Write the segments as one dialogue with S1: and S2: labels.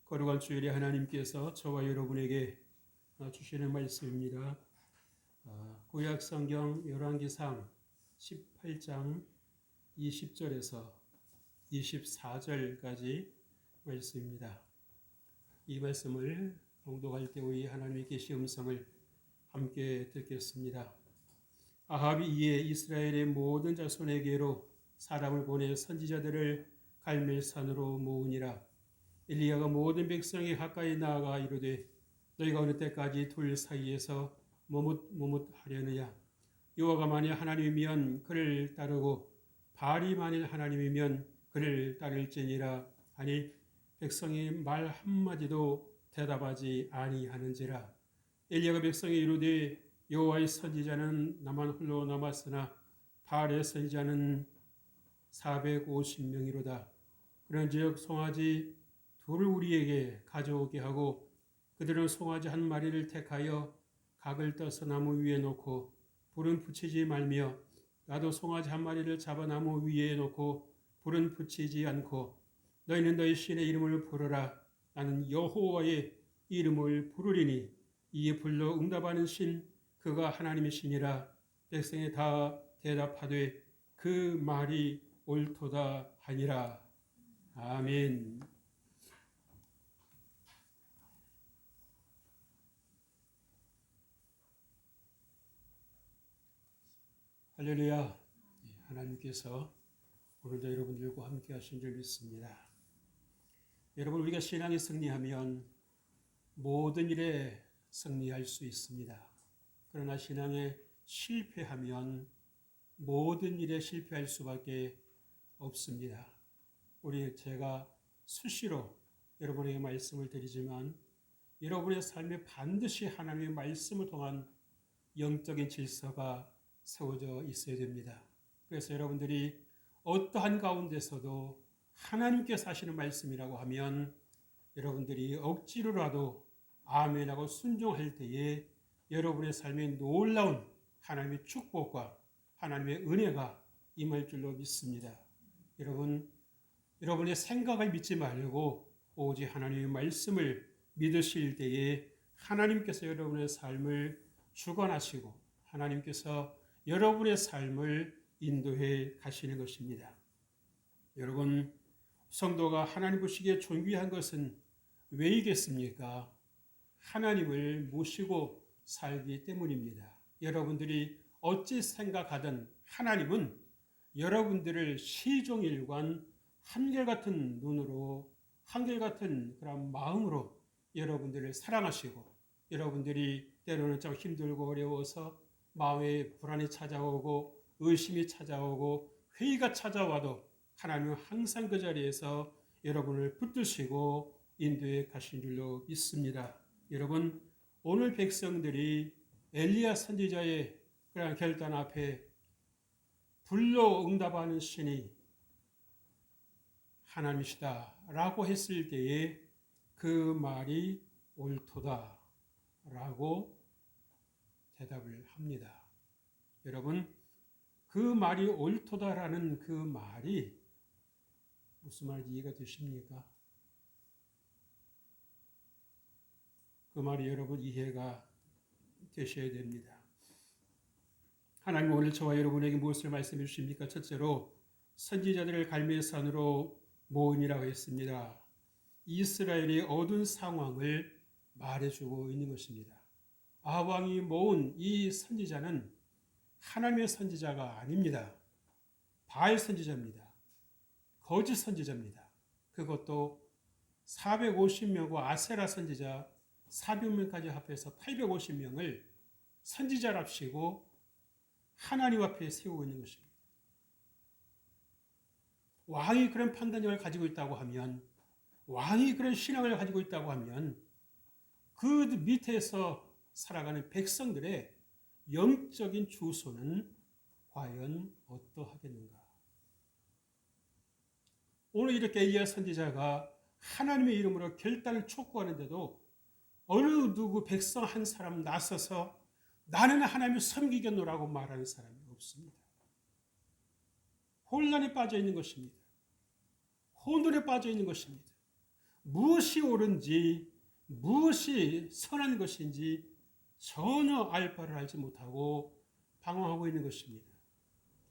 S1: 거룩한 주일에 하나님께서 저와 여러분에게 주시는 말씀입니다. 구약 성경 열왕기상 18장 20절에서 24절까지 말씀입니다. 이 말씀을 봉독할 때 우리 하나님의 계시 음성을 함께 듣겠습니다. 아합이 이에 이스라엘의 모든 자손에게로 사람을 보내 선지자들을 갈멜산으로 모으니라. 엘리야가 모든 백성이 가까이 나아가 이르되 너희가 어느 때까지 둘 사이에서 머뭇하려느냐. 여호와가 만일 하나님이면 그를 따르고 바알이 만일 하나님이면 그를 따를지니라 하니 백성이 말 한마디도 대답하지 아니하는지라. 엘리야가 백성이 이르되 여호와의 선지자는 나만 홀로 남았으나 바알의 선지자는 450명이로다. 그런즉 송아지 둘을 우리에게 가져오게 하고 그들은 송아지 한 마리를 택하여 각을 떠서 나무 위에 놓고 불은 붙이지 말며 나도 송아지 한 마리를 잡아 나무 위에 놓고 불은 붙이지 않고 너희는 너희 신의 이름을 부르라. 나는 여호와의 이름을 부르리니 이에 불러 응답하는 신 그가 하나님의 신이라. 백성이 다 대답하되 그 말이 옳도다 하니라. 아멘. 할렐루야. 하나님께서 오늘도 여러분들과 함께 하신 줄 믿습니다. 여러분, 우리가 신앙이 승리하면 모든 일에 승리할 수 있습니다. 그러나 신앙에 실패하면 모든 일에 실패할 수밖에 없습니다. 제가 수시로 여러분에게 말씀을 드리지만 여러분의 삶에 반드시 하나님의 말씀을 통한 영적인 질서가 세워져 있어야 됩니다. 그래서 여러분들이 어떠한 가운데서도 하나님께서 하시는 말씀이라고 하면 여러분들이 억지로라도 아멘하고 순종할 때에 여러분의 삶에 놀라운 하나님의 축복과 하나님의 은혜가 임할 줄로 믿습니다. 여러분의 생각을 믿지 말고 오직 하나님의 말씀을 믿으실 때에 하나님께서 여러분의 삶을 주관하시고 하나님께서 여러분의 삶을 인도해 가시는 것입니다. 여러분, 성도가 하나님 보시기에 존귀한 것은 왜이겠습니까? 하나님을 모시고 살기 때문입니다. 여러분들이 어찌 생각하든 하나님은 여러분들을 시종일관 한결같은 눈으로 한결같은 그런 마음으로 여러분들을 사랑하시고 여러분들이 때로는 좀 힘들고 어려워서 마음에 불안이 찾아오고 의심이 찾아오고 회의가 찾아와도 하나님은 항상 그 자리에서 여러분을 붙드시고 인도해 가신 줄로 믿습니다. 여러분, 오늘 백성들이 엘리야 선지자의 그런 결단 앞에 불로 응답하는 신이 하나님이시다라고 했을 때에 그 말이 옳도다라고 대답을 합니다. 여러분, 그 말이 옳도다라는 그 말이 무슨 말인지 이해가 되십니까? 그 말이 여러분 이해가 되셔야 됩니다. 하나님 오늘 저와 여러분에게 무엇을 말씀해 주십니까? 첫째로 선지자들을 갈멜산으로 모으니라고 했습니다. 이스라엘의 어두운 상황을 말해주고 있는 것입니다. 아합 왕이 모은 이 선지자는 하나님의 선지자가 아닙니다. 바알 선지자입니다. 거짓 선지자입니다. 그것도 450명과 아세라 선지자 400명까지 합해서 850명을 선지자랍시고 하나님 앞에 세우고 있는 것입니다. 왕이 그런 판단력을 가지고 있다고 하면, 왕이 그런 신앙을 가지고 있다고 하면 그 밑에서 살아가는 백성들의 영적인 주소는 과연 어떠하겠는가? 오늘 이렇게 엘리야 선지자가 하나님의 이름으로 결단을 촉구하는데도 어느 누구 백성 한 사람 나서서 나는 하나님을 섬기겠노라고 말하는 사람이 없습니다. 혼란에 빠져 있는 것입니다. 혼돈에 빠져 있는 것입니다. 무엇이 옳은지 무엇이 선한 것인지 전혀 알 바를 알지 못하고 방황하고 있는 것입니다.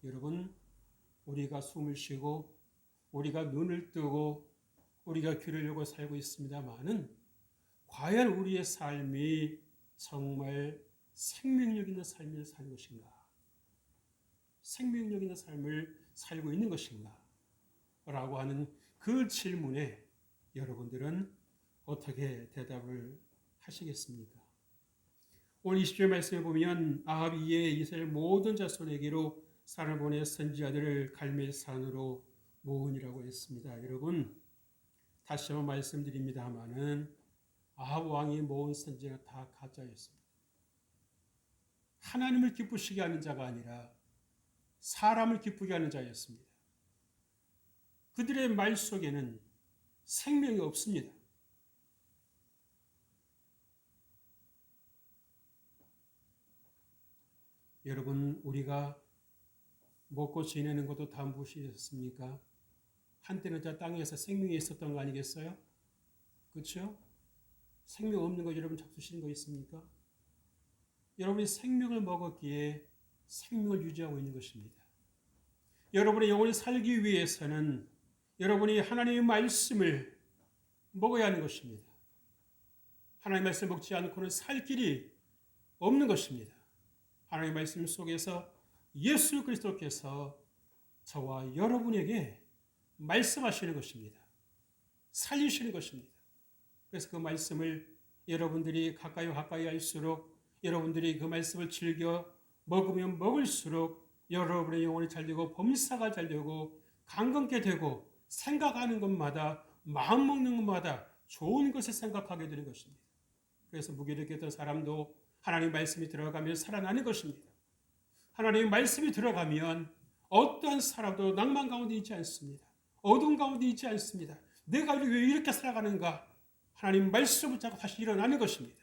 S1: 여러분, 우리가 숨을 쉬고 우리가 눈을 뜨고 우리가 귀를 열고 살고 있습니다마는 과연 우리의 삶이 정말 생명력 있는 삶을 사는 것인가? 생명력 있는 삶을 살고 있는 것인가? 라고 하는 그 질문에 여러분들은 어떻게 대답을 하시겠습니까? 오늘 20절 말씀에 보면 아합이 이에 이스라엘 모든 자손에게로 산을 보내 선지자들을 갈멜산으로 모으니라고 했습니다. 여러분, 다시 한번 말씀드립니다마는 아합 왕이 모은 선지자가 다 가짜였습니다. 하나님을 기쁘시게 하는 자가 아니라 사람을 기쁘게 하는 자였습니다. 그들의 말 속에는 생명이 없습니다. 여러분, 우리가 먹고 지내는 것도 다 무엇이었습니까? 한때는 저 땅에서 생명이 있었던 거 아니겠어요? 그렇죠? 생명 없는 거 여러분 잡수시는 거 있습니까? 여러분이 생명을 먹었기에 생명을 유지하고 있는 것입니다. 여러분의 영혼이 살기 위해서는 여러분이 하나님의 말씀을 먹어야 하는 것입니다. 하나님의 말씀 먹지 않고는 살 길이 없는 것입니다. 하나님의 말씀 속에서 예수 그리스도께서 저와 여러분에게 말씀하시는 것입니다. 살리시는 것입니다. 그래서 그 말씀을 여러분들이 가까이 할수록 여러분들이 그 말씀을 즐겨 먹으면 먹을수록 여러분의 영혼이 잘 되고 범사가 잘 되고 강건케 되고 생각하는 것마다 마음 먹는 것마다 좋은 것을 생각하게 되는 것입니다. 그래서 무기력했던 사람도 하나님 말씀이 들어가면 살아나는 것입니다. 하나님의 말씀이 들어가면 어떠한 사람도 낭만 가운데 있지 않습니다. 어두운 가운데 있지 않습니다. 내가 왜 이렇게 살아가는가? 하나님 말씀을 잡고 다시 일어나는 것입니다.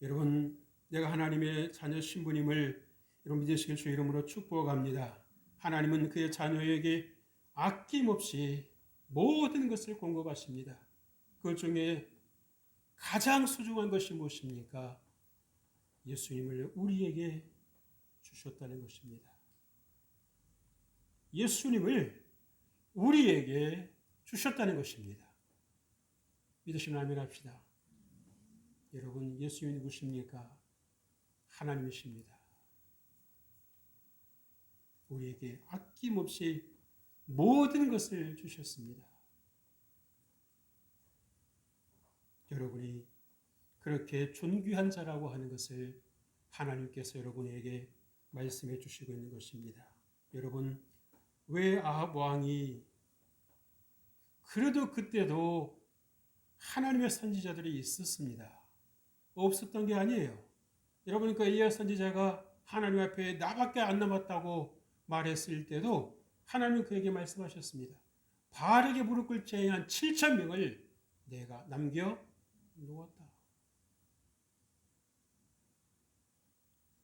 S1: 여러분, 내가 하나님의 자녀 신부님을 여러분 믿으시길 주 이름으로 축복합니다. 하나님은 그의 자녀에게 아낌없이 모든 것을 공급하십니다. 그 중에 가장 소중한 것이 무엇입니까? 예수님을 우리에게 주셨다는 것입니다. 예수님을 우리에게 주셨다는 것입니다. 믿으시면 아멘 합시다. 여러분, 예수님이 누구십니까? 하나님이십니다. 우리에게 아낌없이 모든 것을 주셨습니다. 여러분이 그렇게 존귀한 자라고 하는 것을 하나님께서 여러분에게 말씀해 주시고 있는 것입니다. 여러분, 왜 아합 왕이 그래도 그때도 하나님의 선지자들이 있었습니다. 없었던 게 아니에요. 여러분, 그 엘리야 선지자가 하나님 앞에 나밖에 안 남았다고 말했을 때도 하나님은 그에게 말씀하셨습니다. 바르게 무릎 꿇지 아니한 7,000명을 내가 남겨 놓았다.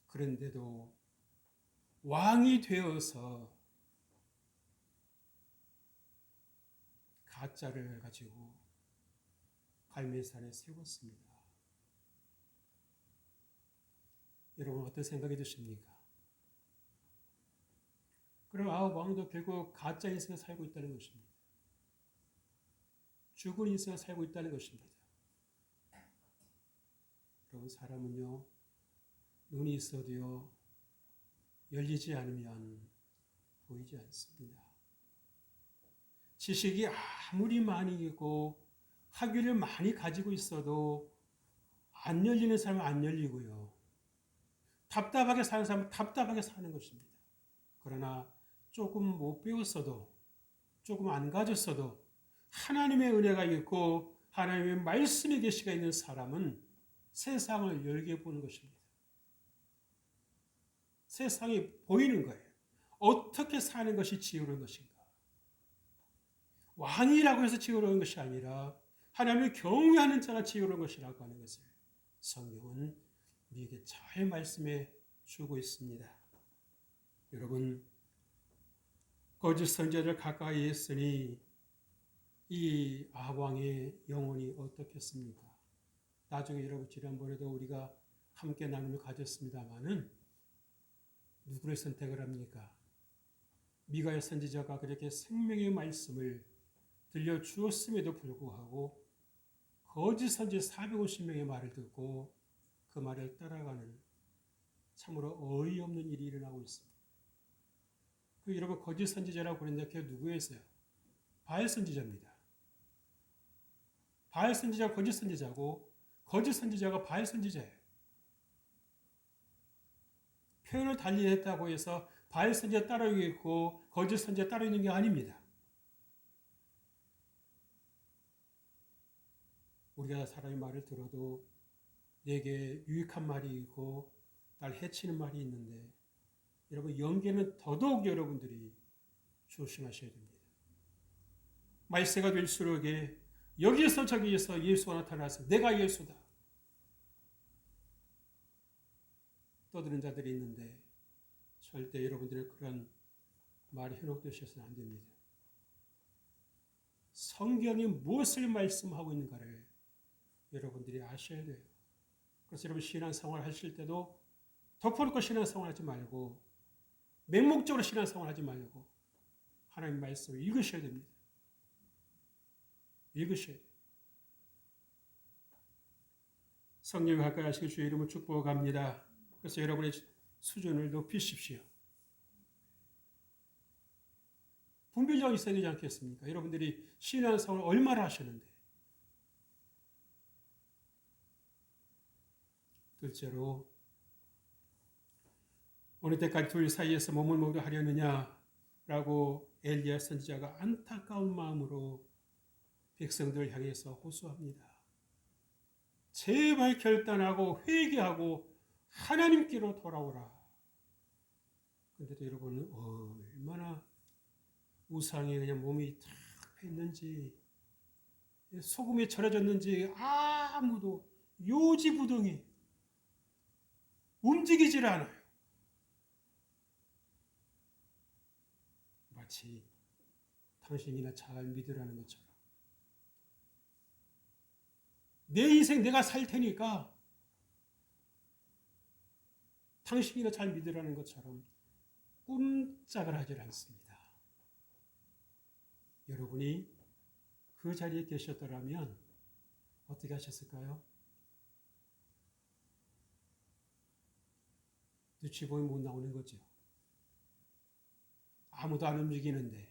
S1: 그런데도 왕이 되어서 가짜를 가지고 갈멜산에 세웠습니다. 여러분, 어떤 생각이 드십니까? 그럼 아합 왕도 결국 가짜 인생을 살고 있다는 것입니다. 죽은 인생을 살고 있다는 것입니다. 여러분, 사람은요, 눈이 있어도요, 열리지 않으면 보이지 않습니다. 지식이 아무리 많이 있고 학위를 많이 가지고 있어도 안 열리는 사람은 안 열리고요. 답답하게 사는 사람은 답답하게 사는 것입니다. 그러나 조금 못 배웠어도, 조금 안 가졌어도 하나님의 은혜가 있고 하나님의 말씀의 계시가 있는 사람은 세상을 열게 보는 것입니다. 세상이 보이는 거예요. 어떻게 사는 것이 지혜로운 것인가? 왕이라고 해서 지혜로운 것이 아니라 하나님을 경외하는 자가 지혜로운 것이라고 하는 것을 성경은 우리에게 잘 말씀해 주고 있습니다. 여러분, 거짓 선지자를 가까이 했으니 이 아왕의 영혼이 어떻겠습니까? 나중에 여러분 지난번에도 우리가 함께 나눔을 가졌습니다마는 누구를 선택을 합니까? 미가야 선지자가 그렇게 생명의 말씀을 들려주었음에도 불구하고 거짓 선지 450명의 말을 듣고 그 말을 따라가는 참으로 어이없는 일이 일어나고 있습니다. 그 여러분 거짓 선지자라고 그러는데 그게 누구였어요? 바알 선지자입니다. 바알 선지자가 거짓 선지자고 거짓 선지자가 바알 선지자예요. 표현을 달리 했다고 해서 바알 선지자 따르겠고 거짓 선지자 따르는 게 아닙니다. 우리가 사람의 말을 들어도 내게 유익한 말이 있고 날 해치는 말이 있는데 여러분 영계는 더더욱 여러분들이 조심하셔야 됩니다. 말세가 될수록 여기에서 저기에서 예수가 나타나서 내가 예수다 떠드는 자들이 있는데 절대 여러분들의 그런 말이 현혹되셔서는 안 됩니다. 성경이 무엇을 말씀하고 있는가를 여러분들이 아셔야 돼요. 그래서 여러분 신앙생활 하실 때도 덮어놓고 신앙생활 하지 말고 맹목적으로 신앙생활 하지 말고 하나님 말씀을 읽으셔야 됩니다. 읽으셔야 돼요. 성령 가까이 하시길 주의 이름으로 축복합니다. 그래서 여러분의 수준을 높이십시오. 분별력이 있어야 되지 않겠습니까? 여러분들이 신앙생활을 얼마나 하셨는데. 둘째로 어느 때까지 둘 사이에서 몸을 모두 하려느냐라고 엘리야 선지자가 안타까운 마음으로 백성들을 향해서 호소합니다. 제발 결단하고 회개하고 하나님께로 돌아오라. 그런데도 여러분은 얼마나 우상에 그냥 몸이 탁 폈는지 소금에 절여졌는지 아무도 요지부동이 움직이질 않아요. 마치 당신이나 잘 믿으라는 것처럼 내 인생 내가 살 테니까 당신이나 잘 믿으라는 것처럼 꼼짝을 하질 않습니다. 여러분이 그 자리에 계셨더라면 어떻게 하셨을까요? 눈치 보면 못 나오는 거죠. 아무도 안 움직이는데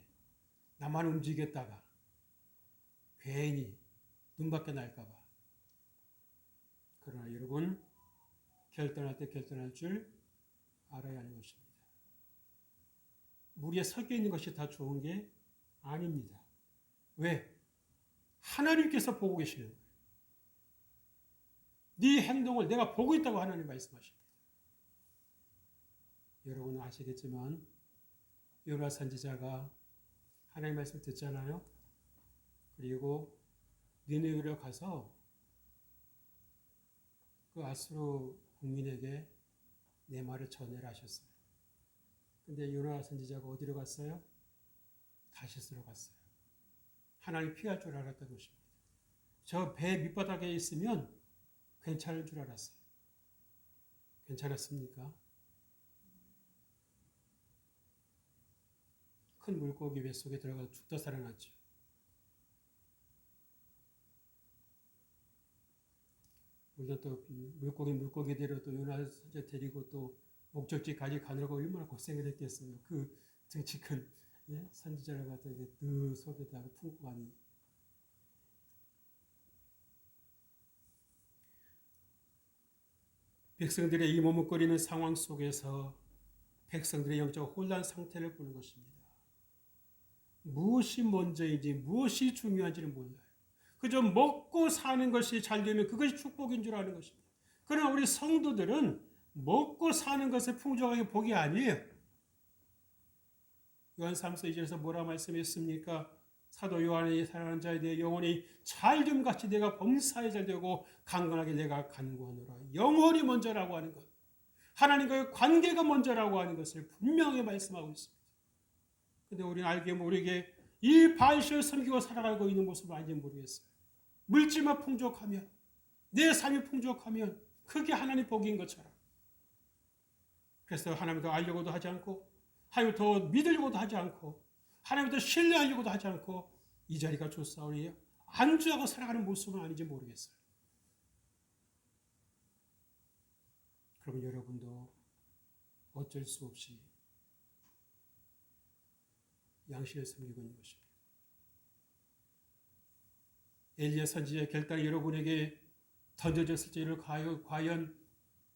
S1: 나만 움직였다가 괜히 눈밖에 날까 봐. 그러나 여러분 결단할 때 결단할 줄 알아야 하는 것입니다. 무리에 섞여 있는 것이 다 좋은 게 아닙니다. 왜? 하나님께서 보고 계시는 거예요. 네 행동을 내가 보고 있다고 하나님 말씀하십니다. 여러분은 아시겠지만 요나 선지자가 하나님 말씀 듣잖아요. 그리고 니느웨로 가서 그 아수르 국민에게 내 말을 전해라 하셨어요. 근데 요나 선지자가 어디로 갔어요? 다시스로 갔어요. 하나님 피할 줄 알았던 것입니다. 저 배 밑바닥에 있으면 괜찮을 줄 알았어요. 괜찮았습니까? 큰 물고기 뱃속에 들어가서 죽다 살아났죠. 물론 또 물고기대로 또 요나 선지자 데리고 또 목적지까지 가느라고 얼마나 고생을 했겠어요. 그 등치 큰 선지자를 갖다 그 속에다가 품고 가니. 백성들의 이 머뭇거리는 상황 속에서 백성들의 영적 혼란 상태를 보는 것입니다. 무엇이 먼저인지 무엇이 중요한지는 몰라요. 그저 먹고 사는 것이 잘 되면 그것이 축복인 줄 아는 것입니다. 그러나 우리 성도들은 먹고 사는 것을 풍족하게 복이 아니에요. 요한 3서 2절에서 뭐라 말씀했습니까? 사도 요한의 사랑하는 자에 대해 영원히 잘됨같이 내가 범사에 잘되고 강건하게 내가 간구하노라. 영원히 먼저라고 하는 것, 하나님과의 관계가 먼저라고 하는 것을 분명히 말씀하고 있습니다. 근데 우리는 알게 모르게 이 바알신을 섬기고 살아가고 있는 모습을 알지 모르겠어요. 물질만 풍족하면, 내 삶이 풍족하면 그게 하나님 복인 것처럼. 그래서 하나님을 더 알려고도 하지 않고, 하나님을 더 믿으려고도 하지 않고, 하나님을 더 신뢰하려고도 하지 않고, 이 자리가 좋사오니 안주하고 살아가는 모습은 아닌지 모르겠어요. 그러면 여러분도 어쩔 수 없이 양심을 섬기고 있는 것입니다. 엘리야 선지자의 결단이 여러분에게 던져졌을 때 이를 과연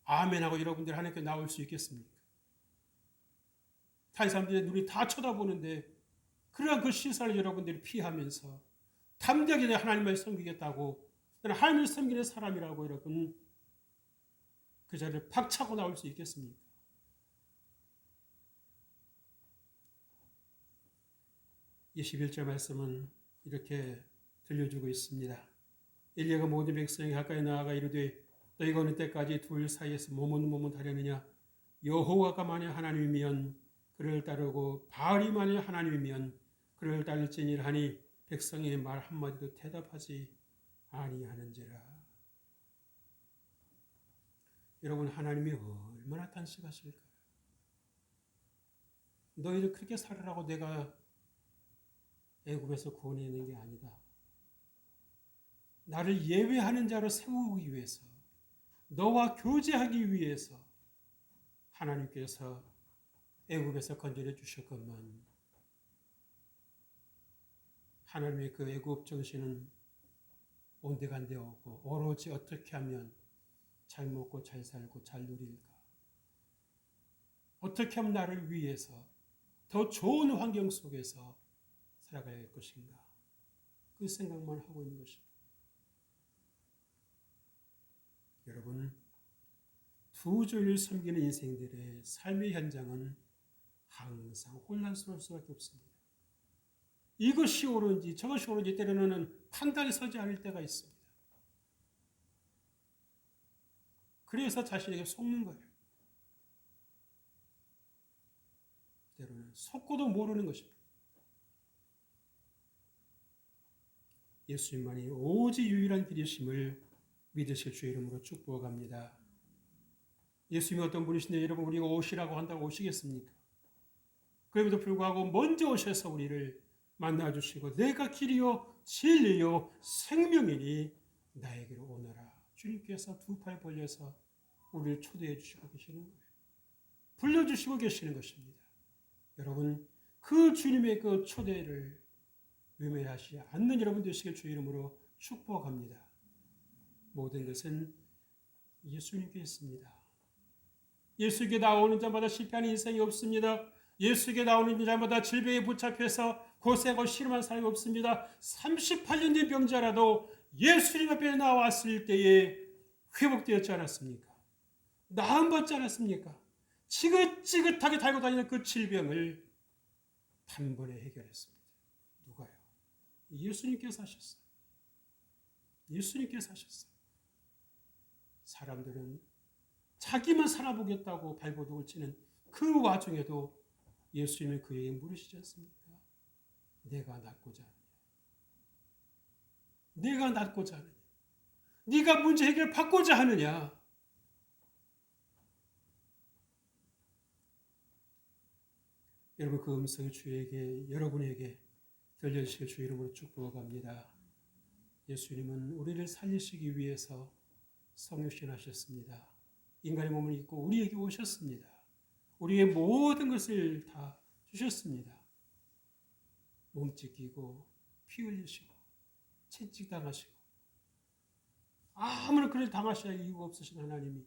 S1: 아멘하고 여러분들 하나님께 나올 수 있겠습니까? 다른 사람들의 눈이 다 쳐다보는데 그러한 그 시선을 여러분들이 피하면서 담대하게 하나님을 섬기겠다고, 나는 하나님을 섬기는 사람이라고 여러분 그 자리를 박차고 나올 수 있겠습니까? 이 11절 말씀은 이렇게 들려주고 있습니다. 엘리야가 모든 백성이 가까이 나아가 이르되 너희가 어느 때까지 둘 사이에서 머뭇머뭇하려느냐? 여호와가 만일 하나님이면 그를 따르고 바알이 만일 하나님이면 그를 따를지니라 하니 백성의 말 한마디도 대답하지 아니하는지라. 여러분, 하나님이 얼마나 단식하실까요? 너희를 그렇게 살으라고 내가 애굽에서 구원해낸 게 아니다. 나를 예외하는 자로 세우기 위해서, 너와 교제하기 위해서 하나님께서 애굽에서 건져내 주셨건만, 하나님의 그 애굽 정신은 온데간데 없고 오로지 어떻게 하면 잘 먹고 잘 살고 잘 누릴까? 어떻게 하면 나를 위해서 더 좋은 환경 속에서 살아가야 할 것인가? 그 생각만 하고 있는 것입니다. 여러분, 두 주를 섬기는 인생들의 삶의 현장은 항상 혼란스러울 수밖에 없습니다. 이것이 옳은지 저것이 옳은지 때로는 판단이 서지 않을 때가 있습니다. 그래서 자신에게 속는 거예요. 때로는 속고도 모르는 것입니다. 예수님만이 오직 유일한 길이심을 믿으실 주의 이름으로 축복합니다. 예수님이 어떤 분이신데 여러분 우리가 오시라고 한다고 오시겠습니까? 그럼에도 불구하고 먼저 오셔서 우리를 만나주시고 내가 길이요 진리요 생명이니 나에게로 오너라. 주님께서 두 팔 벌려서 우리를 초대해 주시고 계시는 거예요. 불러주시고 계시는 것입니다. 여러분, 그 주님의 그 초대를 외면하지 않는 여러분 되시길 주의 이름으로 축복합니다. 모든 것은 예수님께 있습니다. 예수께 나오는 자마다 실패하는 인생이 없습니다. 예수께 나오는 자마다 질병에 붙잡혀서 고생하고 씨름한 사람이 없습니다. 38년 된 병자라도 예수님 앞에 나왔을 때에 회복되었지 않았습니까? 나음받지 않았습니까? 지긋지긋하게 달고 다니는 그 질병을 단번에 해결했습니다. 누가요? 예수님께서 하셨어요. 예수님께서 하셨어요. 사람들은 자기만 살아보겠다고 발버둥을 치는 그 와중에도 예수님은 그에게 물으시지 않습니까? 내가 낫고자 하느냐? 내가 낫고자 하느냐? 네가 문제 해결 받고자 하느냐? 여러분, 그 음성이 여러분에게 들려주시길 주의 이름으로 축복합니다. 예수님은 우리를 살리시기 위해서 성육신하셨습니다. 인간의 몸을 입고 우리에게 오셨습니다. 우리의 모든 것을 다 주셨습니다. 몸 찢기고 피 흘리시고 채찍당하시고 아무런 그를 당하셔야 할 이유가 없으신 하나님이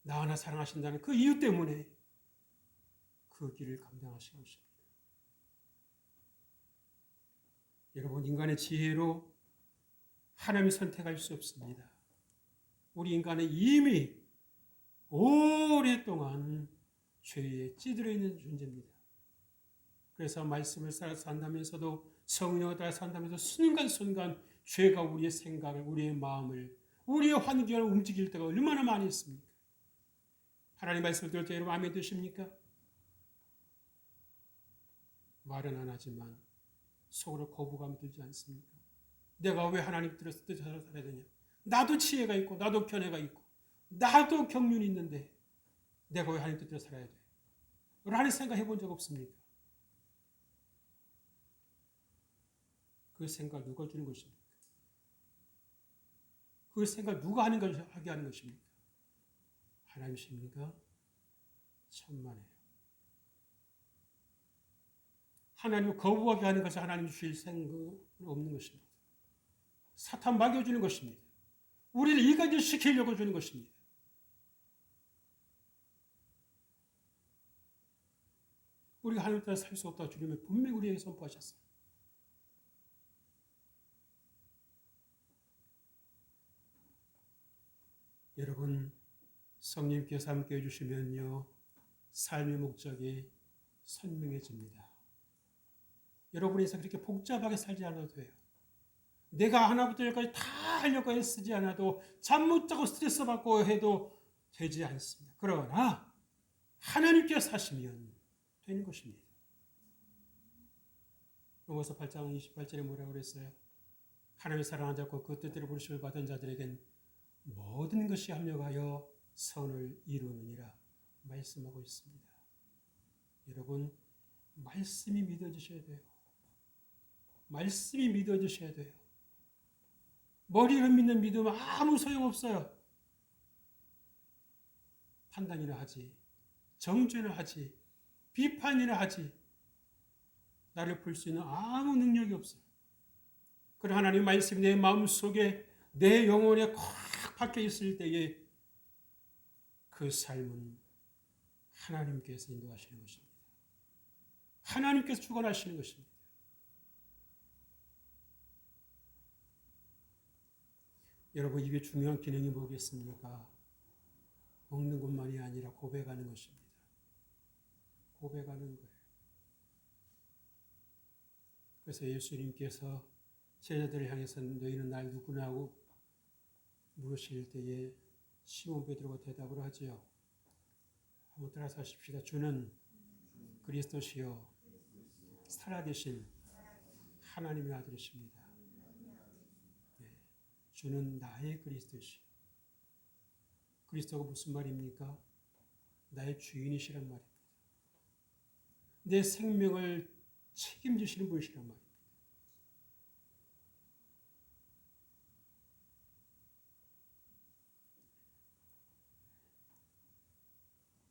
S1: 나 하나 사랑하신다는 그 이유 때문에 그 길을 감당하신 것입니다. 여러분, 인간의 지혜로 하나님이 선택할 수 없습니다. 우리 인간은 이미 오랫동안 죄에 찌들어 있는 존재입니다. 그래서 말씀을 따라 산다면서도 성령을 따라 산다면서 순간순간 죄가 우리의 생각을, 우리의 마음을, 우리의 환경을 움직일 때가 얼마나 많이 있습니까? 하나님 말씀을 들을 때 여러분 아멘 되십니까? 말은 안 하지만 속으로 거부감이 들지 않습니까? 내가 왜 하나님 뜻대로 살아야 되냐? 나도 지혜가 있고 나도 견해가 있고 나도 경륜이 있는데 내가 왜 하나님 뜻대로 살아야 돼? 라는 생각 해본 적 없습니까? 그 생각 누가 주는 것입니까? 그 생각 누가 하게 하는 것입니까? 하나님이십니까? 천만에요. 하나님을 거부하게 하는 것은 하나님 주실 생각은 없는 것입니다. 사탄 막여주는 것입니다. 우리를 이간질 시키려고 주는 것입니다. 우리가 하나님 따라 살 수 없다고 주님은 분명히 우리에게 선포하셨어요. 여러분, 성령께서 함께 해주시면요, 삶의 목적이 선명해집니다. 여러분에서 그렇게 복잡하게 살지 않아도 돼요. 내가 하나부터 열까지 다 하려고 애쓰지 않아도 잠 못 자고 스트레스 받고 해도 되지 않습니다. 그러나 하나님께서 하시면 되는 것입니다. 로마서 8장 28절에 뭐라고 그랬어요? 하나님의 사랑을 잡고 그 뜻대로 부르심을 받은 자들에겐 모든 것이 합력하여 선을 이루느니라 말씀하고 있습니다. 여러분, 말씀이 믿어지셔야 돼요. 말씀이 믿어지셔야 돼요. 머리로 믿는 믿음은 아무 소용없어요. 판단이나 하지, 정죄나 하지, 비판이나 하지, 나를 풀 수 있는 아무 능력이 없어요. 그러나 하나님의 말씀이 내 마음속에 내 영혼에 콱 박혀 있을 때에 그 삶은 하나님께서 인도하시는 것입니다. 하나님께서 주관하시는 것입니다. 여러분, 이게 중요한 기능이 뭐겠습니까? 먹는 것만이 아니라 고백하는 것입니다. 고백하는 거예요. 그래서 예수님께서 제자들을 향해서 너희는 날 누구냐고 물으실 때에 시몬 베드로가 대답을 하지요. 한번 따라서 하십시다. 주는 그리스도시요 살아계신 하나님의 아들이십니다. 네. 주는 나의 그리스도시요. 그리스도가 무슨 말입니까? 나의 주인이시란 말입니다. 내 생명을 책임지시는 분이시란 말입니다.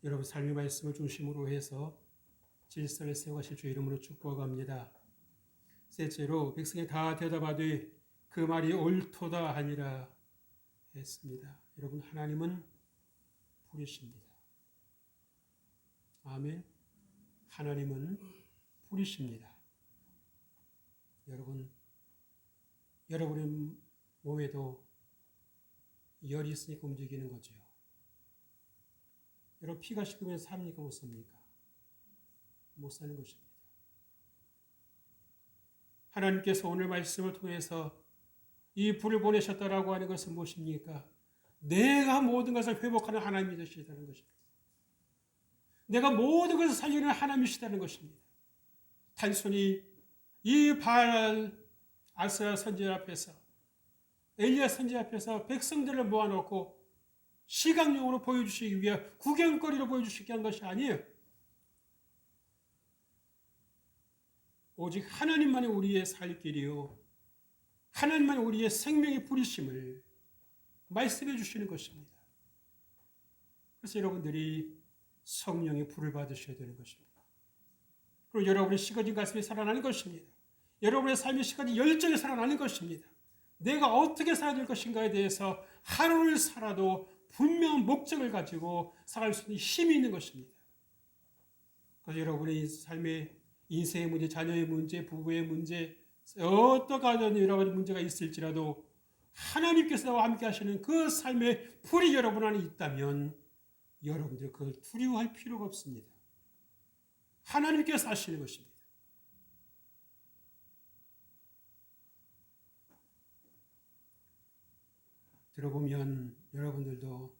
S1: 여러분, 삶의 말씀을 중심으로 해서 질서를 세워가실 주 이름으로 축복합니다. 셋째로 백성이 다 대답하되 그 말이 옳도다 하니라 했습니다. 여러분, 하나님은 불이십니다. 아멘. 하나님은 불이십니다. 여러분, 여러분의 몸에도 열이 있으니까 움직이는 거죠. 여러분, 피가 식으면 삽니까? 못 삽니까? 못 사는 것입니다. 하나님께서 오늘 말씀을 통해서 이 불을 보내셨다라고 하는 것은 무엇입니까? 내가 모든 것을 회복하는 하나님이 되시다는 것입니다. 내가 모든 것을 살리는 하나님이시다는 것입니다. 단순히 이 바알 아스라 선지자 앞에서 엘리야 선지자 앞에서 백성들을 모아놓고 시각용으로 보여주시기 위해 구경거리로 보여주시기 위한 것이 아니에요. 오직 하나님만이 우리의 살 길이요 하나님만이 우리의 생명의 불이심을 말씀해 주시는 것입니다. 그래서 여러분들이 성령의 불을 받으셔야 되는 것입니다. 그리고 여러분의 식어진 가슴이 살아나는 것입니다. 여러분의 삶의 식어진 열정이 살아나는 것입니다. 내가 어떻게 살아야 될 것인가에 대해서 하루를 살아도 분명한 목적을 가지고 살아갈 수 있는 힘이 있는 것입니다. 그래서 여러분의 삶의 인생의 문제, 자녀의 문제, 부부의 문제, 어떤 여러 가지 문제가 있을지라도 하나님께서 나와 함께 하시는 그 삶의 불이 여러분 안에 있다면 여러분들 그걸 두려워할 필요가 없습니다. 하나님께서 하시는 것입니다. 들어보면 여러분들도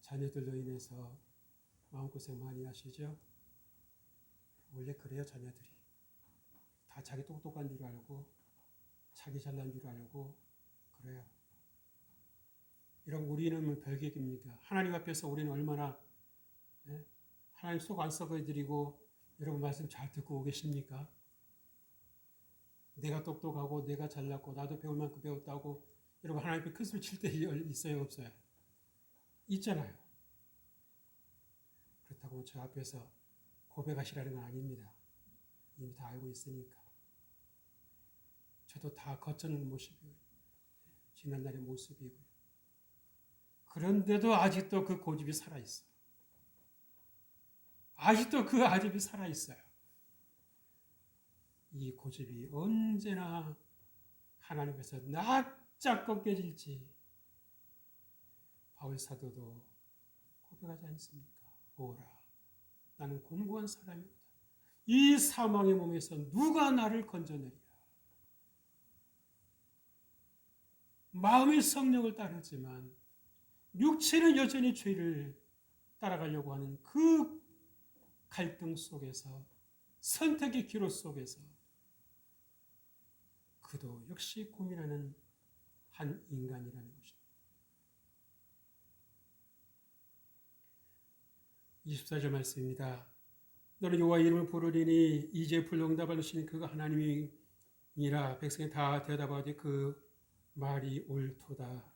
S1: 자녀들로 인해서 마음고생 많이 하시죠? 원래 그래요, 자녀들이. 자기 똑똑한 줄 알고 자기 잘난 줄 알고 그래요. 여러분 우리는 별개입니까? 하나님 앞에서 우리는 얼마나 하나님 속 안 썩어드리고 여러분 말씀 잘 듣고 계십니까? 내가 똑똑하고 내가 잘났고 나도 배울 만큼 배웠다고 여러분 하나님 앞에 큰 소리 칠 때 있어요 없어요? 있잖아요. 그렇다고 저 앞에서 고백하시라는 건 아닙니다. 이미 다 알고 있으니까. 저도 다 거쳤는 모습이고요. 지난날의 모습이고요. 그런데도 아직도 그 고집이 살아있어요. 아직도 그 아집이 살아있어요. 이 고집이 언제나 하나님께서 납작 꺾여질지 바울 사도도 고백하지 않습니까? 오라, 나는 곤고한 사람이다. 이 사망의 몸에서 누가 나를 건져내리라. 마음의 성령을 따르지만 육체는 여전히 죄를 따라가려고 하는 그 갈등 속에서 선택의 기로 속에서 그도 역시 고민하는 한 인간이라는 것입니다. 24절 말씀입니다. 너는 여호와 이름을 부르리니 이제 불응답을 주시는 그가 하나님이니라. 백성이 다 대답하되 그 말이 옳도다.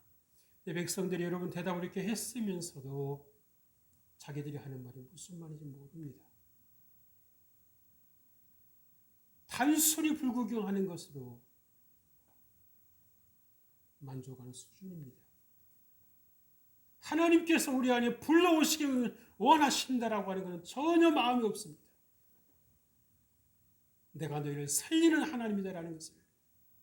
S1: 백성들이 여러분 대답을 이렇게 했으면서도 자기들이 하는 말이 무슨 말인지 모릅니다. 단순히 불구경하는 것으로 만족하는 수준입니다. 하나님께서 우리 안에 불러오시기를 원하신다라고 하는 것은 전혀 마음이 없습니다. 내가 너희를 살리는 하나님이다라는 것을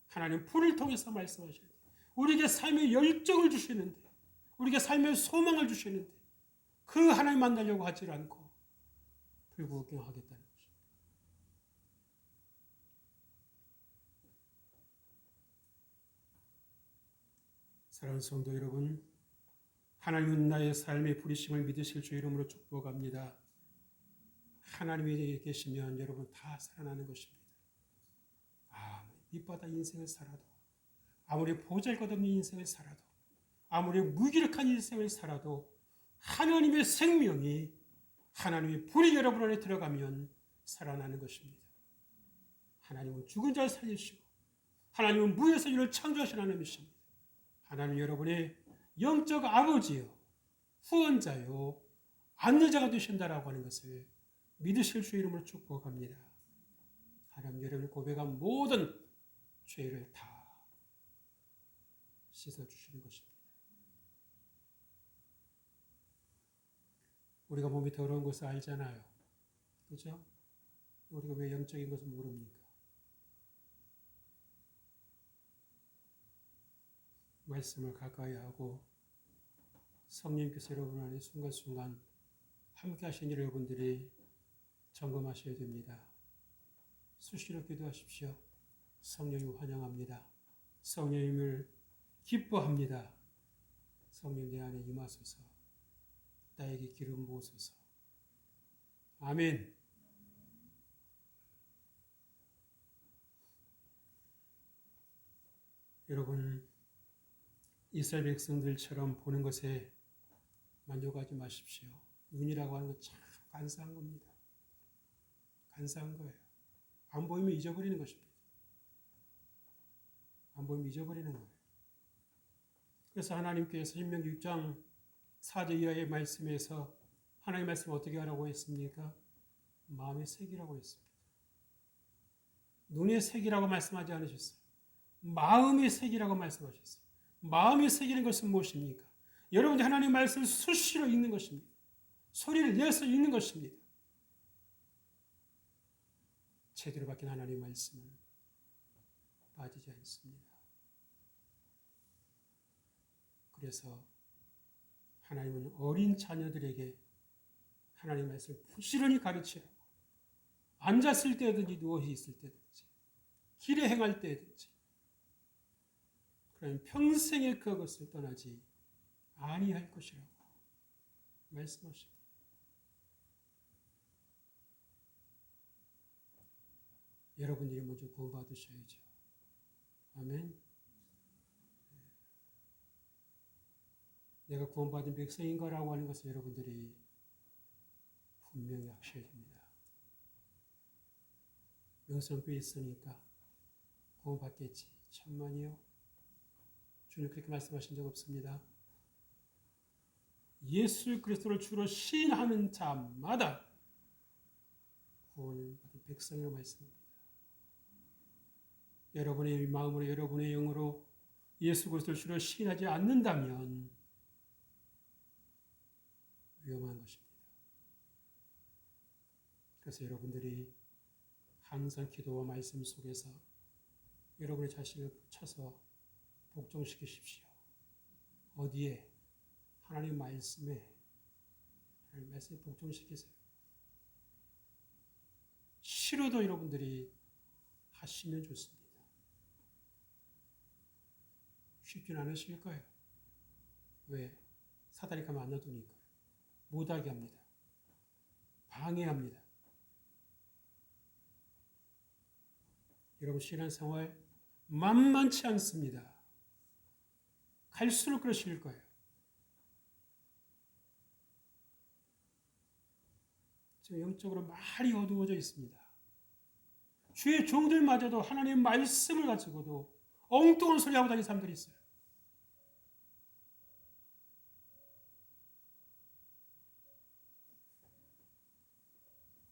S1: 하나님 불을 통해서 말씀하시는데 우리에게 삶의 열정을 주시는데 우리에게 삶의 소망을 주시는데 그 하나님 만나려고 하지 않고 불구경하겠다는 것입니다. 사랑하는 성도 여러분, 하나님은 나의 삶의 부르심을 믿으실 주 이름으로 축복합니다. 하나님이 계시면 여러분 다 살아나는 것입니다. 아무리 밑바닥 인생을 살아도 아무리 보잘것없는 인생을 살아도 아무리 무기력한 인생을 살아도 하나님의 생명이 하나님의 불이 여러분 안에 들어가면 살아나는 것입니다. 하나님은 죽은 자를 살리시고 하나님은 무에서 이를 창조하신 하나님이십니다. 하나님 여러분의 영적 아버지요 후원자요 안내자가 되신다라고 하는 것을 믿으실 주 이름으로 축복합니다. 하나님 여러분이 고백한 모든 죄를 다 씻어주시는 것입니다. 우리가 몸이 더러운 것을 알잖아요. 그렇죠? 우리가 왜 영적인 것을 모릅니까? 말씀을 가까이 하고 성령께서 여러분 안에 순간순간 함께 하신 여러분들이 점검하셔야 됩니다. 수시로 기도하십시오. 성령님 환영합니다. 성령님을 기뻐합니다. 성령 내 안에 임하소서. 나에게 기름 부으소서. 아멘. 여러분 이스라엘 백성들처럼 보는 것에 만족하지 마십시오. 눈이라고 하는 건 참 간사한 겁니다. 간사한 거예요. 안 보이면 잊어버리는 것입니다. 안 보이면 잊어버리는 거예요. 그래서 하나님께서 신명기 6장 4절 이하의 말씀에서 하나님의 말씀을 어떻게 하라고 했습니까? 마음의 색이라고 했습니다. 눈의 색이라고 말씀하지 않으셨어요. 마음의 색이라고 말씀하셨어요. 마음의 색이라는 것은 무엇입니까? 여러분이 하나님의 말씀을 수시로 읽는 것입니다. 소리를 내서 읽는 것입니다. 제대로 박힌 하나님의 말씀은 빠지지 않습니다. 그래서 하나님은 어린 자녀들에게 하나님의 말씀을 부지런히 가르치라고 앉았을 때든지 누워 있을 때든지 길에 행할 때든지 그러면 평생에 그것을 떠나지 아니할 것이라고 말씀하십니다. 여러분들이 먼저 구원받으셔야죠. 아멘. 내가 구원받은 백성인가라고 하는 것을 여러분들이 분명히 하셔야 됩니다. 명성교에 있으니까 구원받겠지. 천만이요. 주님 그렇게 말씀하신 적 없습니다. 예수 그리스도를 주로 시인하는 자마다 구원을 받은 백성이라고 말씀합니다. 여러분의 마음으로 여러분의 영으로 예수 그리스도를 주로 시인하지 않는다면 위험한 것입니다. 그래서 여러분들이 항상 기도와 말씀 속에서 여러분의 자신을 붙여서 복종시키십시오. 어디에? 하나님 말씀에 복종시키세요. 싫어도 여러분들이 하시면 좋습니다. 쉽지는 않으실 거예요. 왜? 사단이 가면 안 놔두니까. 못하게 합니다. 방해합니다. 여러분 신앙생활 만만치 않습니다. 갈수록 그러실 거예요. 지금 영적으로 많이 어두워져 있습니다. 주의 종들마저도 하나님의 말씀을 가지고도 엉뚱한 소리하고 다니는 사람들이 있어요.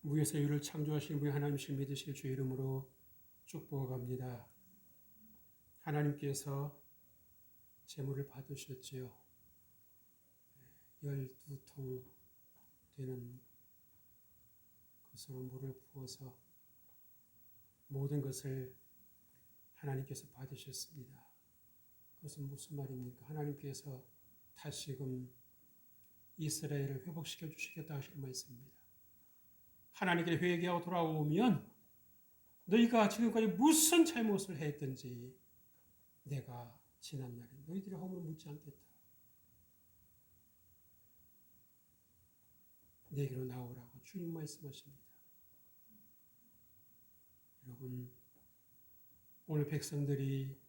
S1: 무에서 유를 창조하신 분이 하나님이신 믿으실 주의 이름으로 축복합니다. 하나님께서 제물을 받으셨지요. 12통 되는 것으로 물을 부어서 모든 것을 하나님께서 받으셨습니다. 그것은 무슨 말입니까? 하나님께서 다시금 이스라엘을 회복시켜 주시겠다 하시는 말씀입니다. 하나님께 회개하고 돌아오면 너희가 지금까지 무슨 잘못을 했든지 내가 지난 날에 너희들의 허물을 묻지 않겠다. 내게로 나오라고 주님 말씀하십니다. 여러분 오늘 백성들이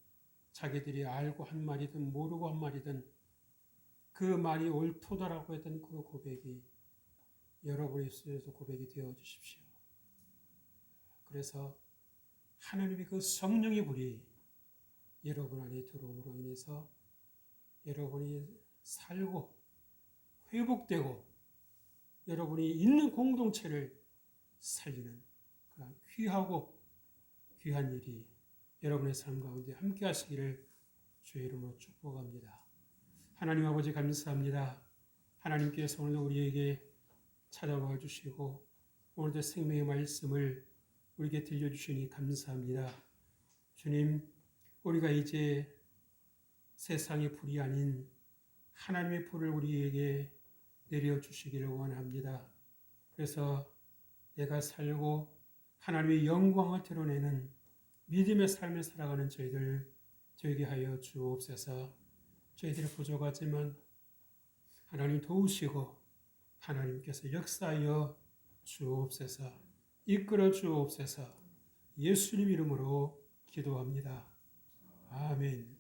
S1: 자기들이 알고 한 말이든 모르고 한 말이든 그 말이 옳도다라고 했던 그 고백이 여러분의 입술에서 고백이 되어 주십시오. 그래서 하나님의 그 성령의 불이 여러분 안에 들어옴으로 인해서 여러분이 살고 회복되고 여러분이 있는 공동체를 살리는 그런 귀하고 귀한 일이 여러분의 삶 가운데 함께 하시기를 주의 이름으로 축복합니다. 하나님 아버지 감사합니다. 하나님께서 오늘도 우리에게 찾아와 주시고 오늘도 생명의 말씀을 우리에게 들려주시니 감사합니다. 주님, 우리가 이제 세상의 불이 아닌 하나님의 불을 우리에게 내려주시기를 원합니다. 그래서 내가 살고 하나님의 영광을 드러내는 믿음의 삶을 살아가는 저에게 하여 주옵소서. 저희들이 부족하지만 하나님 도우시고 하나님께서 역사하여 주옵소서. 이끌어 주옵소서. 예수님 이름으로 기도합니다. 아멘.